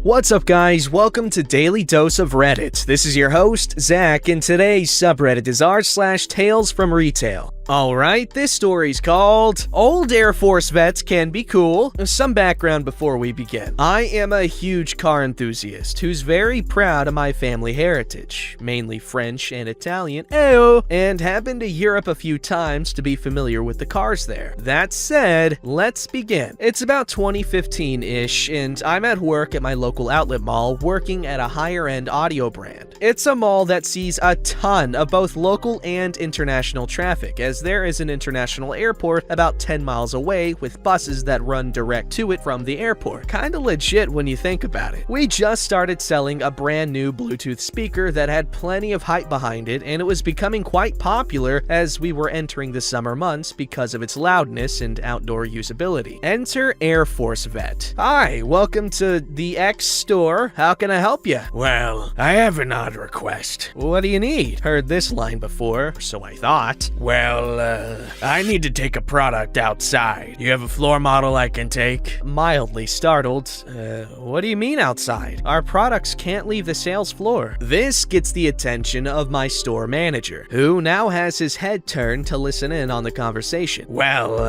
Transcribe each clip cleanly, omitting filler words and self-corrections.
What's up, guys? Welcome to Daily Dose of Reddit. This is your host, Zach, and today's subreddit is r/TalesFromRetail. Alright, this story's called Old Air Force Vets Can Be Cool. Some background before we begin. I am a huge car enthusiast who's very proud of my family heritage, mainly French and Italian, and have been to Europe a few times to be familiar with the cars there. That said, let's begin. It's about 2015-ish, and I'm at work at my local outlet mall working at a higher-end audio brand. It's a mall that sees a ton of both local and international traffic, as there is an international airport about 10 miles away with buses that run direct to it from the airport. Kinda legit when you think about it. We just started selling a brand new Bluetooth speaker that had plenty of hype behind it, and it was becoming quite popular as we were entering the summer months because of its loudness and outdoor usability. Enter Air Force Vet. Hi, welcome to the X store. How can I help you? Well, I have an odd request. What do you need? Heard this line before, so I thought. Well, I need to take a product outside. You have a floor model I can take? Mildly startled. What do you mean outside? Our products can't leave the sales floor. This gets the attention of my store manager, who now has his head turned to listen in on the conversation. Well,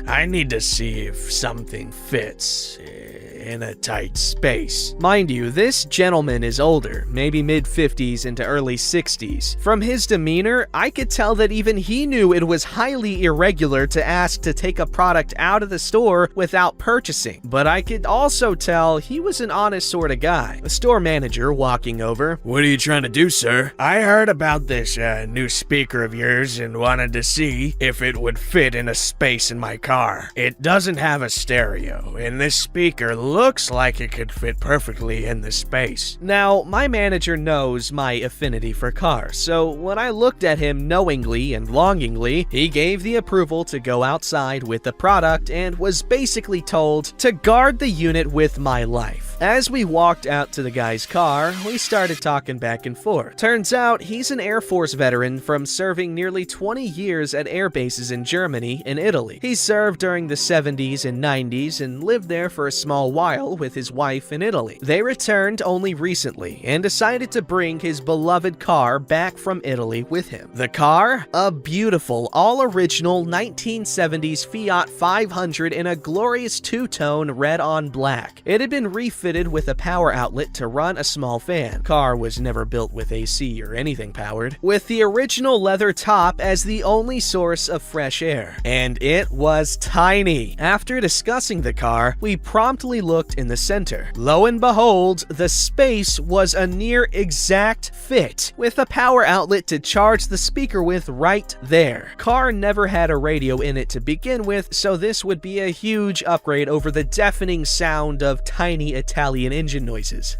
I need to see if something fits in a tight space. Mind you, this gentleman is older, maybe mid-50s into early 60s. From his demeanor, I could tell that even he knew it was highly irregular to ask to take a product out of the store without purchasing. But I could also tell he was an honest sort of guy. The store manager walking over. What are you trying to do, sir? I heard about this new speaker of yours and wanted to see if it would fit in a space in my car. It doesn't have a stereo, and this speaker looks like it could fit perfectly in the space. Now, my manager knows my affinity for cars, so when I looked at him knowingly and longingly, he gave the approval to go outside with the product and was basically told to guard the unit with my life. As we walked out to the guy's car, we started talking back and forth. Turns out he's an Air Force veteran from serving nearly 20 years at air bases in Germany and Italy. He served during the 70s and 90s and lived there for a small while with his wife in Italy. They returned only recently and decided to bring his beloved car back from Italy with him. The car? A beautiful, all-original 1970s Fiat 500 in a glorious two-tone red on black. It had been refitted with a power outlet to run a small fan. Car was never built with AC or anything powered, with the original leather top as the only source of fresh air. And it was tiny. After discussing the car, we promptly looked in the center. Lo and behold, the space was a near exact fit, with a power outlet to charge the speaker with right there. Car never had a radio in it to begin with, so this would be a huge upgrade over the deafening sound of tiny Italian engine noises.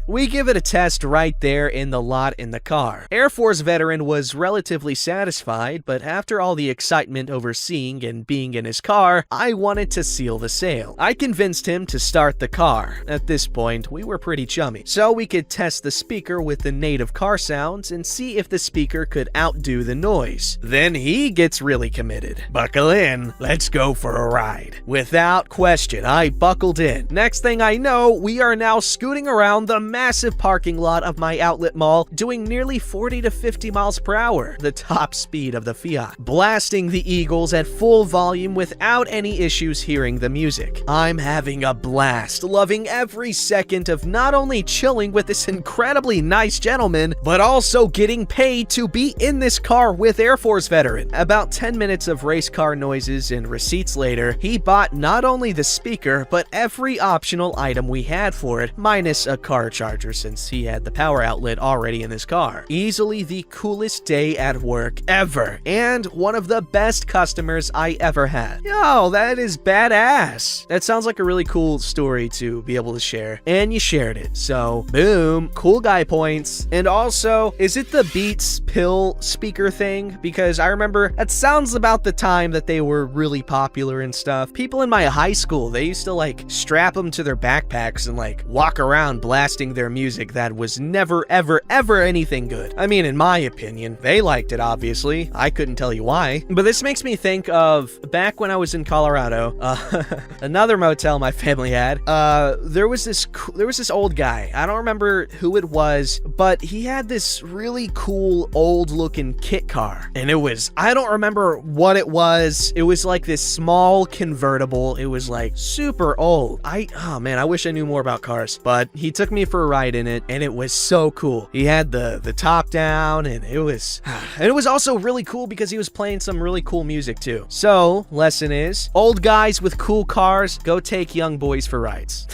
We give it a test right there in the lot in the car. Air Force veteran was relatively satisfied, but after all the excitement over seeing and being in his car, I wanted to seal the sale. I convinced him to start the car. At this point, we were pretty chummy, so we could test the speaker with the native car sounds and see if the speaker could outdo the noise. Then he gets really committed. Buckle in, let's go for a ride. Without question, I buckled in. Next thing I know, we are now scooting around the massive parking lot of my outlet mall, doing nearly 40 to 50 miles per hour, the top speed of the Fiat, blasting the Eagles at full volume without any issues hearing the music. I'm having a blast, loving every second of not only chilling with this incredibly nice gentleman, but also getting paid to be in this car with Air Force veteran. About 10 minutes of race car noises and receipts later, he bought not only the speaker, but every optional item we had for it, minus a car charger since he had the power outlet already in his car. Easily the coolest day at work ever, and one of the best customers I ever had. Yo, that is badass. That sounds like a really cool story to be able to share, and you shared it, so boom, cool guy points. And also, is it the Beats pill speaker thing? Because I remember that sounds about the time that they were really popular and stuff. People in my high school, they used to like strap them to their backpack packs and like walk around blasting their music that was never ever anything good. I mean, in my opinion, they liked it obviously. I couldn't tell you why. But this makes me think of back when I was in Colorado, another motel my family had. There was this old guy. I don't remember who it was, but he had this really cool old looking kit car. And I don't remember what it was. It was like this small convertible. It was like super old. Oh man, I wish I knew more about cars, but he took me for a ride in it and it was so cool. He had the top down and it was also really cool because he was playing some really cool music too. So, lesson is, old guys with cool cars, go take young boys for rides.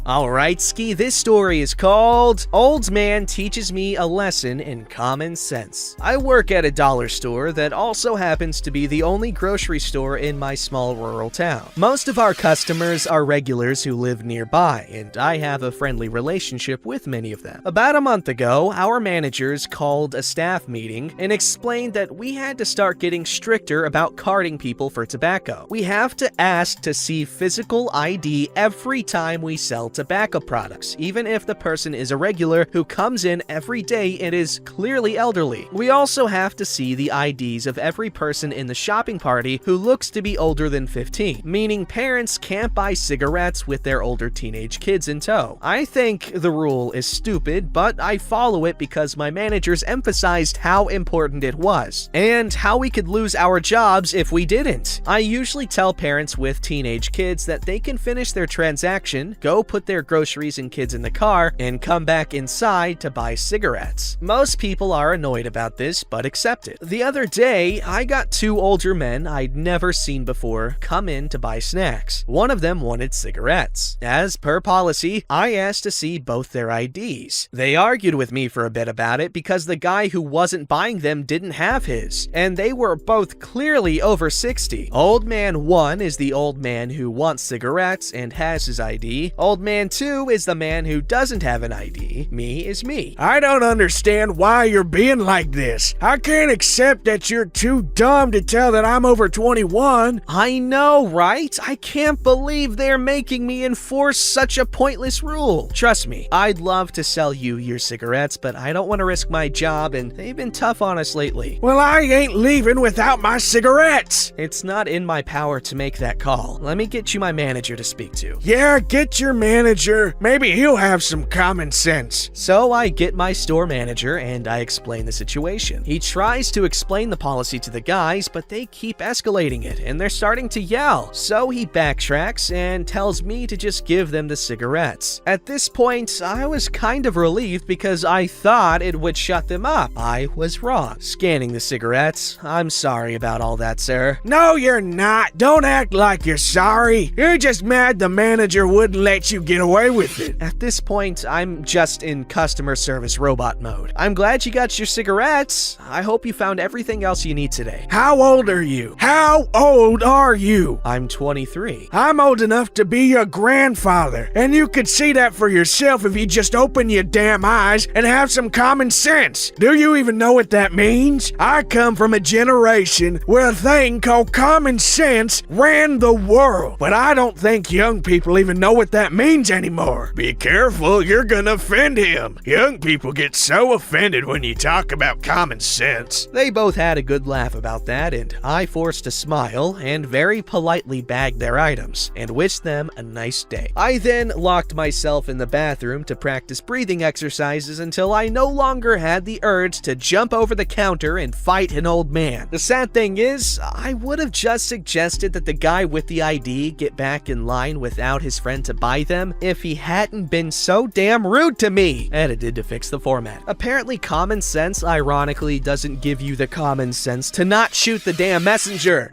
Alright, Ski, this story is called Old Man Teaches Me a Lesson in Common Sense. I work at a dollar store that also happens to be the only grocery store in my small rural town. Most of our customers are regulars who live nearby, and I have a friendly relationship with many of them. About a month ago, our managers called a staff meeting and explained that we had to start getting stricter about carding people for tobacco. We have to ask to see physical ID every time we sell tobacco products, even if the person is a regular who comes in every day and is clearly elderly. We also have to see the IDs of every person in the shopping party who looks to be older than 15, meaning parents can't buy cigarettes with their older teenage kids in tow. I think the rule is stupid, but I follow it because my managers emphasized how important it was, and how we could lose our jobs if we didn't. I usually tell parents with teenage kids that they can finish their transaction, go put their groceries and kids in the car, and come back inside to buy cigarettes. Most people are annoyed about this, but accept it. The other day, I got two older men I'd never seen before come in to buy snacks. One of them wanted cigarettes. As per policy, I asked to see both their IDs. They argued with me for a bit about it because the guy who wasn't buying them didn't have his, and they were both clearly over 60. Old man 1 is the old man who wants cigarettes and has his ID. Old man 2 is the man who doesn't have an ID. Me is me. I don't understand why you're being like this. I can't accept that you're too dumb to tell that I'm over 21. I know, right? I can't believe they're making me enforce such a pointless rule. Trust me, I'd love to sell you your cigarettes, but I don't want to risk my job, and they've been tough on us lately. Well, I ain't leaving without my cigarettes. It's not in my power to make that call. Let me get you my manager to speak to. Yeah, get your manager. Maybe he'll have some common sense. So I get my store manager and I explain the situation. He tries to explain the policy to the guys, but they keep escalating it and they're starting to yell. So he backtracks and tells me to just give them the cigarettes. At this point, I was kind of relieved because I thought it would shut them up. I was wrong. Scanning the cigarettes. I'm sorry about all that, sir. No, you're not. Don't act like you're sorry. You're just mad the manager wouldn't let you get away with it. At this point, I'm just in customer service robot mode. I'm glad you got your cigarettes. I hope you found everything else you need today. How old are you? How old are you? I'm 23. I'm old enough to be your grandfather, and you could see that for yourself if you just open your damn eyes and have some common sense. Do you even know what that means? I come from a generation where a thing called common sense ran the world, but I don't think young people even know what that means anymore. Be careful, you're gonna offend him. Young people get so offended when you talk about common sense. They both had a good laugh about that, and I forced a smile and very politely bagged their items and wished them a nice day. I then locked myself in the bathroom to practice breathing exercises until I no longer had the urge to jump over the counter and fight an old man. The sad thing is, I would have just suggested that the guy with the ID get back in line without his friend to buy them if he hadn't been so damn rude to me. Edited to fix the format. Apparently common sense ironically doesn't give you the common sense to not shoot the damn messenger.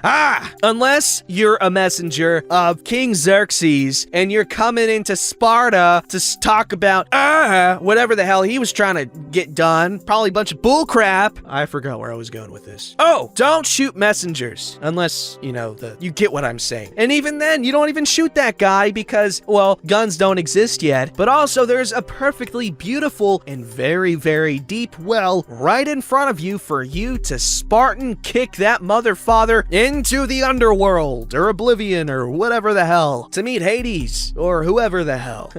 Unless you're a messenger of King Xerxes and you're coming into Sparta to talk about whatever the hell he was trying to get done. Probably a bunch of bullcrap. I forgot where I was going with this. Oh, don't shoot messengers unless, you get what I'm saying. And even then, you don't even shoot that guy because, well, guns don't exist yet, but also there's a perfectly beautiful and very, very deep well right in front of you for you to Spartan kick that motherfather into the underworld or oblivion or whatever the hell to meet Hades, or whoever the hell.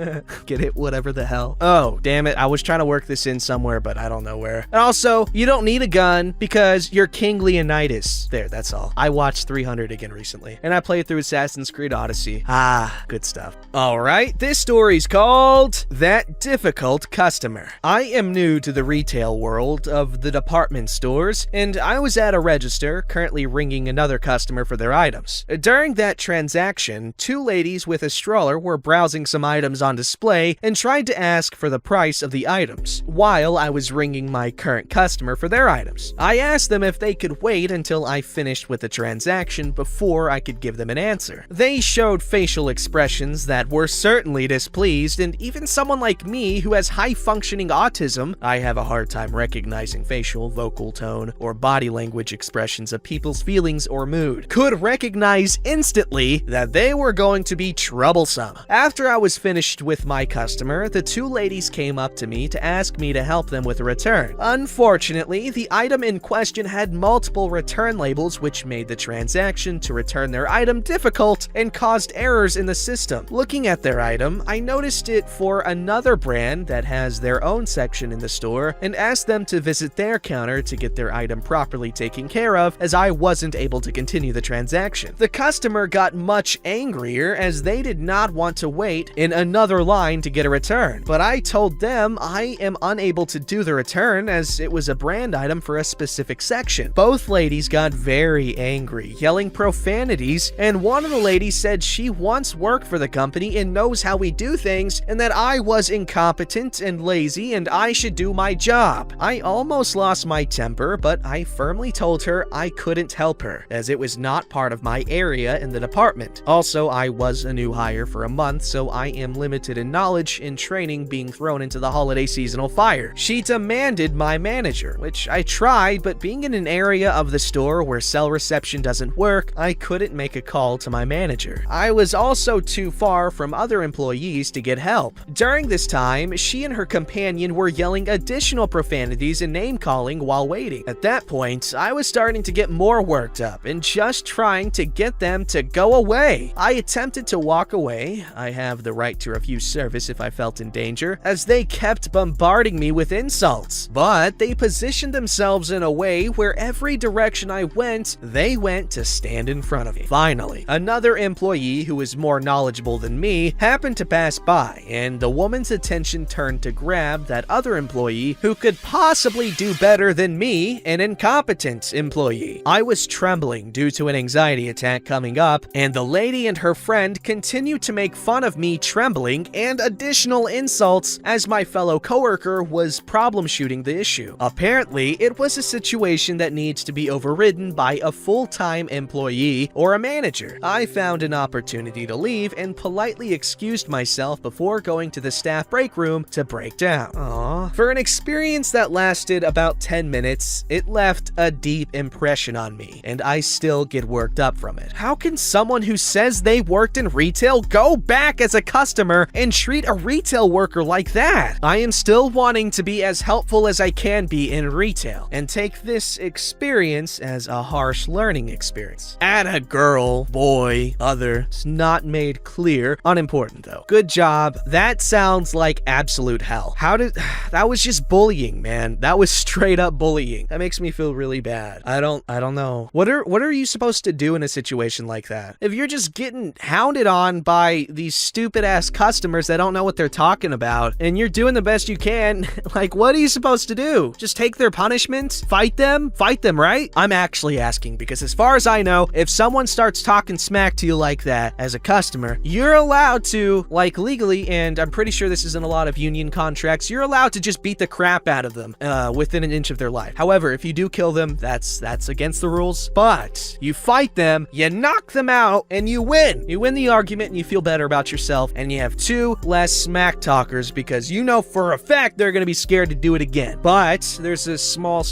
Get it? Whatever the hell. Oh, damn it. I was trying to work this in somewhere, but I don't know where. And also, you don't need a gun because you're King Leonidas. There, that's all. I watched 300 again recently, and I played through Assassin's Creed Odyssey. Ah, good stuff. All right, this story's called That Difficult Customer. I am new to the retail world of the department stores, and I was at a register currently ringing another customer for their items. During that transaction, two ladies with a stroller were browsing some items on display and tried to ask for the price of the items, while I was ringing my current customer for their items. I asked them if they could wait until I finished with the transaction before I could give them an answer. They showed facial expressions that were certainly displeased, and even someone like me who has high-functioning autism, I have a hard time recognizing facial, vocal tone, or body language expressions of people's feelings or mood, could recognize instantly that they were going to be troublesome. After I was finished with my customer, the two ladies came up to me to ask me to help them with a return. Unfortunately, the item in question had multiple return labels, which made the transaction to return their item difficult and caused errors in the system. Looking at their item, I noticed it for another brand that has their own section in the store and asked them to visit their counter to get their item properly taken care of, as I wasn't able to continue the transaction. The customer got much angrier as they did not want to wait in another line to get a return, but I told them I am unable to do the return as it was a brand item for a specific section. Both ladies got very angry, yelling profanities, and one of the ladies said she once worked for the company and knows how we do things, and that I was incompetent and lazy and I should do my job. I almost lost my temper, but I firmly told her I couldn't help her, as it was not part of my area in the department. Also, I was a new hire for a month, so I am limited in knowledge and training being thrown into the holiday seasonal fire. She demanded my manager, which I tried, but being in an area of the store where cell reception doesn't work, I couldn't make a call to my manager. I was also too far from other employees to get help. During this time, she and her companion were yelling additional profanities and name-calling while waiting. At that point, I was starting to get more worked up and just trying to get them to go away. I attempted to walk away. I have the right to refuse service if I felt in danger, as they kept bombarding me with insults. But they positioned themselves in a way where every direction I went, they went to stand in front of me. Finally, another employee who was more knowledgeable than me happened to pass by, and the woman's attention turned to grab that other employee who could possibly do better than me, an incompetent employee. I was trembling due to an anxiety attack coming up, and the lady and her friend continued to make fun of me trembling and additional insults as my fellow coworker was problem shooting the issue. Apparently, it was a situation that needs to be overridden by a full-time employee or a manager. I found an opportunity to leave and politely excused myself before going to the staff break room to break down. Aww. For an experience that lasted about 10 minutes, it left a deep impression on me, and I still get worked up from it. How can someone who says they worked in retail go back as a customer and treat a retail worker like that? I am still wanting to be as helpful as I can be in retail and take this experience as a harsh learning experience. Atta girl, boy, other. It's not made clear. Unimportant though. Good job. That sounds like absolute hell. That was just bullying, man. That was straight up bullying. That makes me feel really bad. I don't know. What are you supposed to do in a situation like that? If you're just getting hounded on by these stupid ass customers that don't know what they're talking about, and you're doing the best you can, like, what are you supposed to do? Just take their punishment? Fight them? Fight them, right? I'm actually asking because as far as I know, if someone starts talking smack to you like that as a customer, you're allowed to, like, legally, and I'm pretty sure this is in a lot of union contracts, you're allowed to just beat the crap out of them within an inch of their life. However, if you do kill them, that's against the rules, but you fight them, you knock them out, and you win. You win the argument and you feel better about yourself, and you have two less smack talkers because you know for a fact they're gonna be scared to do it again. But there's a small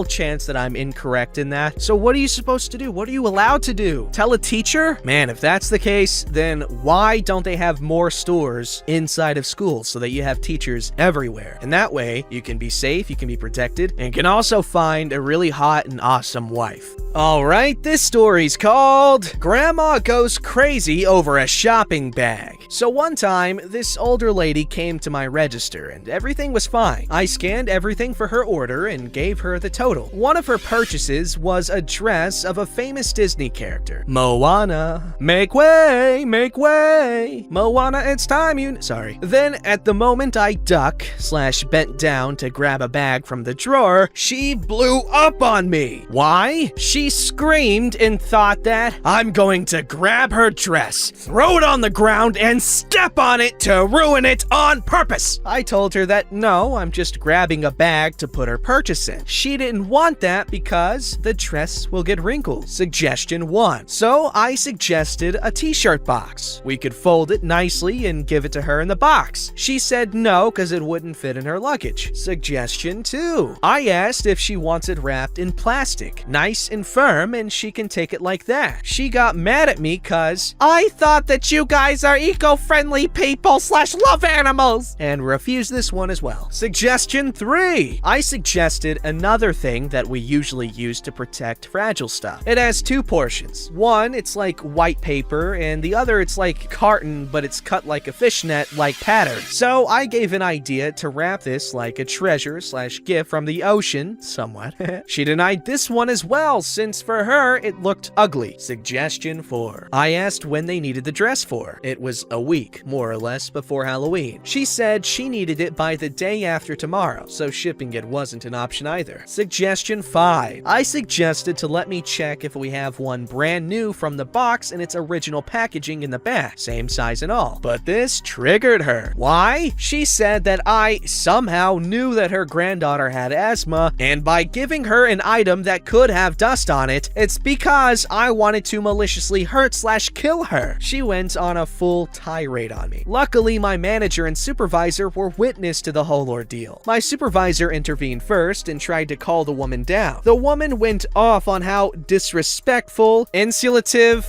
chance that I'm incorrect in that. So what are you supposed to do? What are you allowed to do? Tell a teacher? Man, if that's the case, then why don't they have more stores inside of schools so that you have teachers everywhere? And that way, you can be safe, you can be protected, and can also find a really hot and awesome wife. Alright, this story's called Grandma Goes Crazy Over a Shopping Bag. So one time, this older lady came to my register and everything was fine. I scanned everything for her order and gave her the total. One of her purchases was a dress of a famous Disney character, Moana. Make way, make way. Moana, it's time you... Sorry. Then, at the moment I bent down to grab a bag from the drawer, she blew up on me. Why? She screamed and thought that I'm going to grab her dress, throw it on the ground, and step on it to ruin it on purpose. I told her that no, I'm just grabbing a bag to put her purchase in. She didn't want that because the dress will get wrinkled. Suggestion 1. So I suggested a t-shirt box. We could fold it nicely and give it to her in the box. She said no because it wouldn't fit in her luggage. Suggestion 2. I asked if she wants it wrapped in plastic, nice and firm, and she can take it like that. She got mad at me because I thought that you guys are eco-friendly people / love animals, and refused this one as well. Suggestion 3. I suggested another thing that we usually use to protect fragile stuff. It has 2 portions. One, it's like white paper, and the other, it's like carton, but it's cut like a fishnet-like pattern. So I gave an idea to wrap this like a treasure / gift from the ocean, somewhat. She denied this one as well, since for her, it looked ugly. Suggestion 4. I asked when they needed the dress for. It was a week, more or less, before Halloween. She said she needed it by the day after tomorrow, so shipping it wasn't an option either. Suggestion 5. I suggested to let me check if we have one brand new from the box and its original packaging in the back, same size and all. But this triggered her. Why? She said that I somehow knew that her granddaughter had asthma, and by giving her an item that could have dust on it, it's because I wanted to maliciously hurt / kill her. She went on a full tirade on me. Luckily, my manager and supervisor were witness to the whole ordeal. My supervisor intervened first and tried to calm the woman down. The woman went off on how disrespectful, insulative,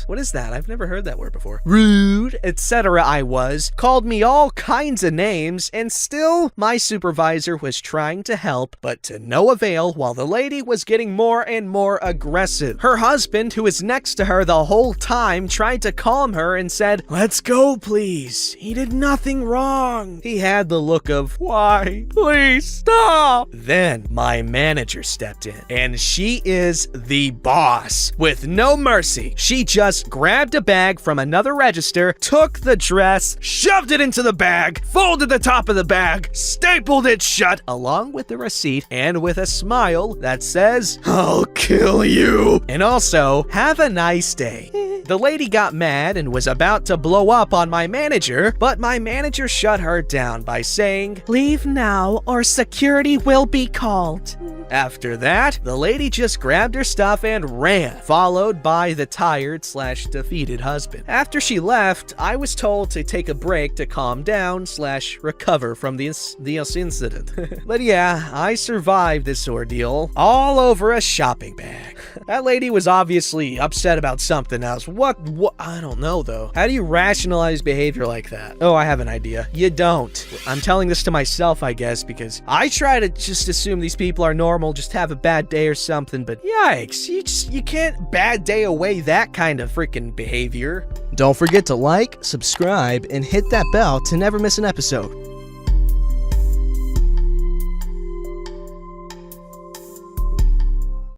what is that? I've never heard that word before. Rude, etc. I was, called me all kinds of names, and still, my supervisor was trying to help, but to no avail, while the lady was getting more and more aggressive. Her husband, who was next to her the whole time, tried to calm her and said, "Let's go, please. He did nothing wrong." He had the look of, "Why? Please stop." Then my manager stepped in, and she is the boss. With no mercy, she just grabbed a bag from another register, took the dress, shoved it into the bag, folded the top of the bag, stapled it shut, along with the receipt, and with a smile that says, "I'll kill you," and also, "Have a nice day." The lady got mad and was about to blow up on my manager, but my manager shut her down by saying, "Leave now or security will be called." After that, the lady just grabbed her stuff and ran, followed by the tired / defeated husband. After she left, I was told to take a break to calm down / recover from this incident. But yeah, I survived this ordeal, all over a shopping bag. That lady was obviously upset about something else. What? I don't know, though. How do you rationalize behavior like that? Oh, I have an idea. You don't. I'm telling this to myself, I guess, because I try to just assume these people are normal, just have a bad day or something, but yikes, you can't bad day away that kind of freaking behavior. Don't forget to like, subscribe, and hit that bell to never miss an episode.